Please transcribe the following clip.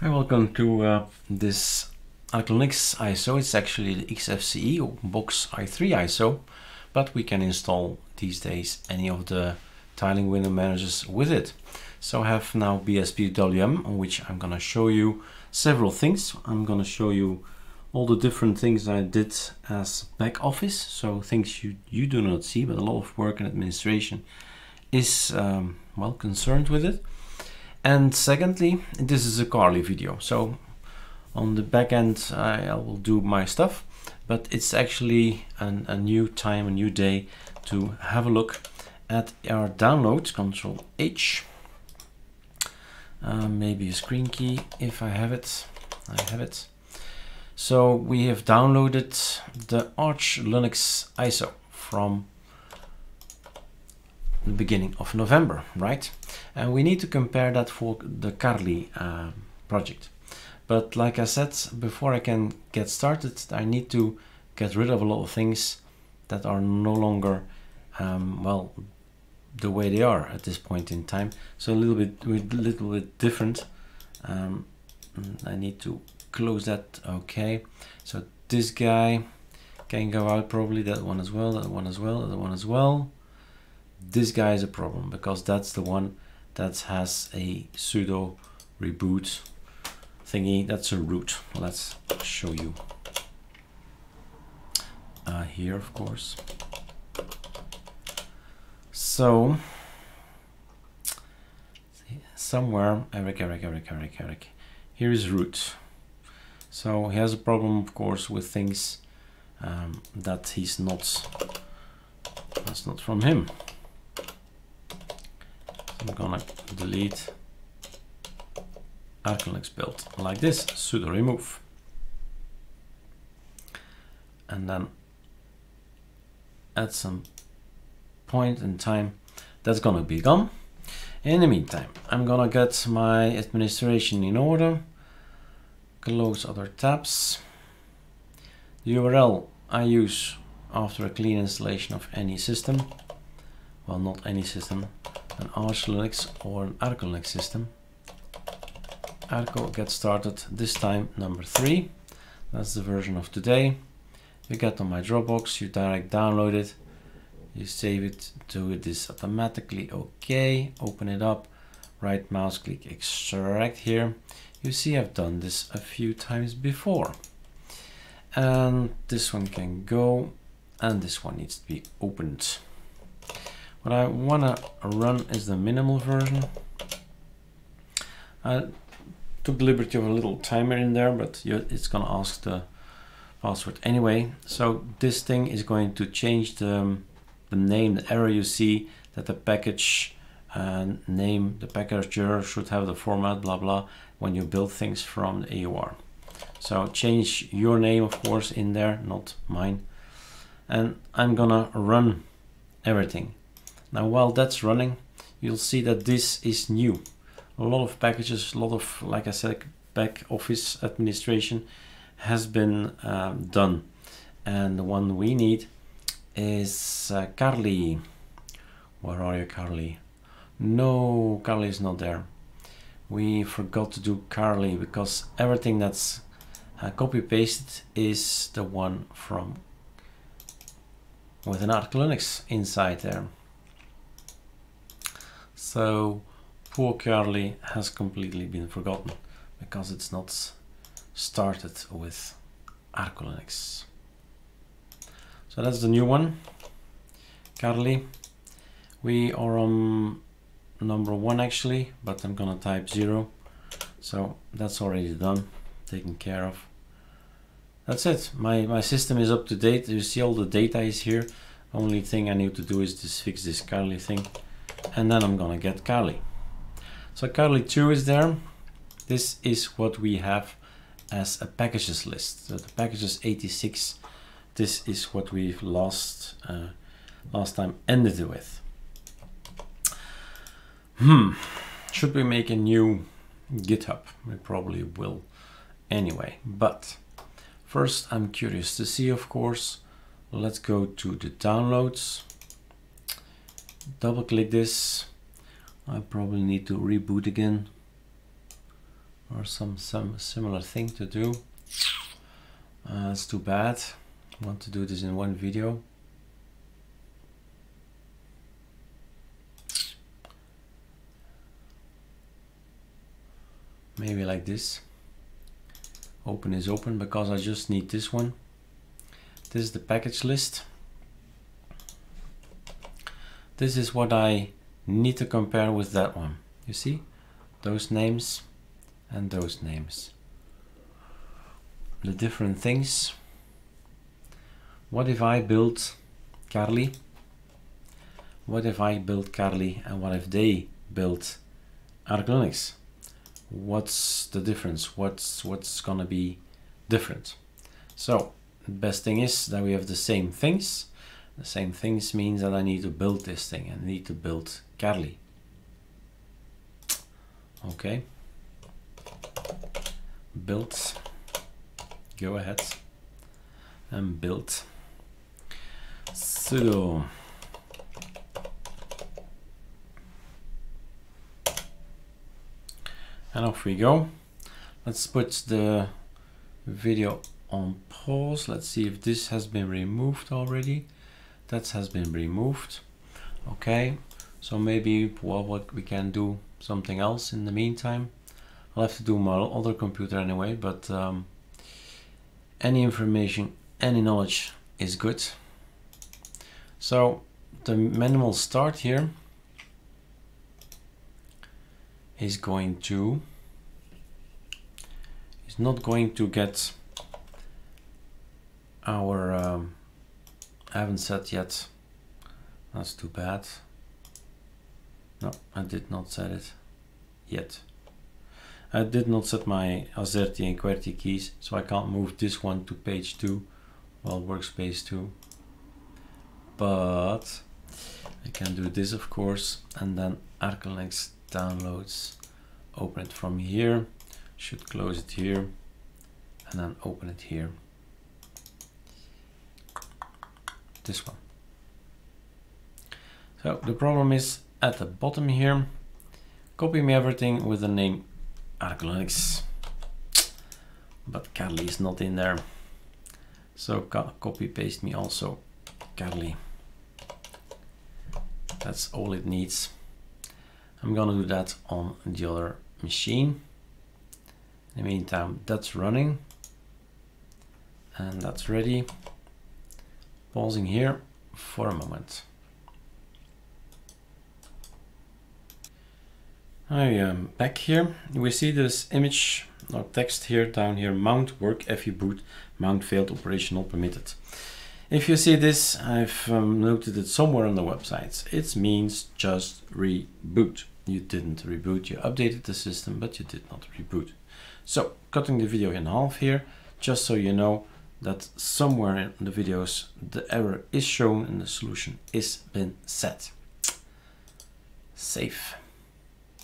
Hi, welcome to this Arch Linux ISO. It's actually the XFCE or Box i3 ISO, but we can install these days any of the tiling window managers with it. So I have now BSPWM, on which I'm going to show you several things. I'm going to show you all the different things I did as back office, so things you do not see, but a lot of work and administration is well concerned with it. And secondly, this is a Carly video, so on the back end I will do my stuff, but it's actually a new time, a new day to have a look at our downloads. Control H, maybe a screen key if I have it. I have it. So we have downloaded the Arch Linux ISO from the beginning of November, right? And we need to compare that for the Carly project. But like I said, before I can get started, I need to get rid of a lot of things that are no longer well, the way they are at this point in time. So a little bit different. I need to close that. Okay, so this guy can go out, probably that one as well, that one as well, that one as well. This guy is a problem because that's the one that has a sudo reboot thingy. That's a root. Let's show you here, of course. So somewhere, Eric. Here is root. So he has a problem, of course, with things that he's not. That's not from him. I'm gonna delete Arch Linux build like this, sudo remove, and then at some point in time that's gonna be gone. In the meantime, I'm gonna get my administration in order, close other tabs. The URL I use after a clean installation of any system, well, not any system, an Arch Linux or an Arch Linux system. Arco get started, this time number 3. That's the version of today. You get on my Dropbox, you direct download it, you save it, do this automatically. Okay, open it up, right mouse click, extract here. You see I've done this a few times before. And this one can go, and this one needs to be opened. What I want to run is the minimal version. I took the liberty of a little timer in there, but it's going to ask the password anyway. So this thing is going to change the name, the error you see that the package name, the packager should have the format, blah blah, when you build things from the AUR. So change your name, of course, in there, not mine. And I'm gonna run everything. Now while that's running, you'll see that this is new. A lot of packages, a lot of, like I said, back office administration has been done. And the one we need is Carly. Where are you, Carly? No, Carly is not there. We forgot to do Carly because everything that's copy pasted is the one from with an Arch Linux inside there. So poor Carly has completely been forgotten because it's not started with Arch Linux. So that's the new one, Carly. We are on number 1 actually, but I'm gonna type 0. So that's already done, taken care of. That's it. My system is up to date. You see all the data is here. Only thing I need to do is just fix this Carly thing, and then I'm gonna get Carly. So Carly 2 is there. This is what we have as a packages list. So the packages 86. This is what we've last time ended with. Should we make a new GitHub? We probably will anyway, but first I'm curious to see, of course. Let's go to the downloads, double click this. I probably need to reboot again. or some similar thing to do. It's too bad. I want to do this in one video. Maybe like this. Open is open because I just need this one. This is the package list. This is what I need to compare with that one. You see? Those names and those names. The different things. What if I build Kali? What if I build Kali and what if they build Arch Linux? What's the difference? What's gonna be different? So the best thing is that we have the same things. The same things means that I need to build this thing. I need to build Kali. Okay. Build. Go ahead and build. Sudo and off we go. Let's put the video on pause. Let's see if this has been removed already. That has been removed. Okay, so maybe what we can do something else in the meantime. I'll have to do my other computer anyway, but any information, any knowledge is good. So the manual start here is not going to get our I haven't set yet. That's too bad. No, I did not set it yet. I did not set my AZERTY and QWERTY keys, so I can't move this one to page 2, well, workspace 2. But I can do this, of course, and then Arch Linux downloads. Open it from here, should close it here, and then open it here. This one. So the problem is at the bottom here, copy me everything with the name Arch Linux, but Kali is not in there, so copy paste me also Kali. That's all it needs. I'm gonna do that on the other machine. In the meantime, that's running and that's ready. Pausing here for a moment. I am back here. We see this image or text here down here, mount work FE-boot, mount failed, operational permitted. If you see this, I've noted it somewhere on the website. It means just reboot. You didn't reboot, you updated the system, but you did not reboot. So cutting the video in half here, just so you know that somewhere in the videos the error is shown and the solution is been set. Save.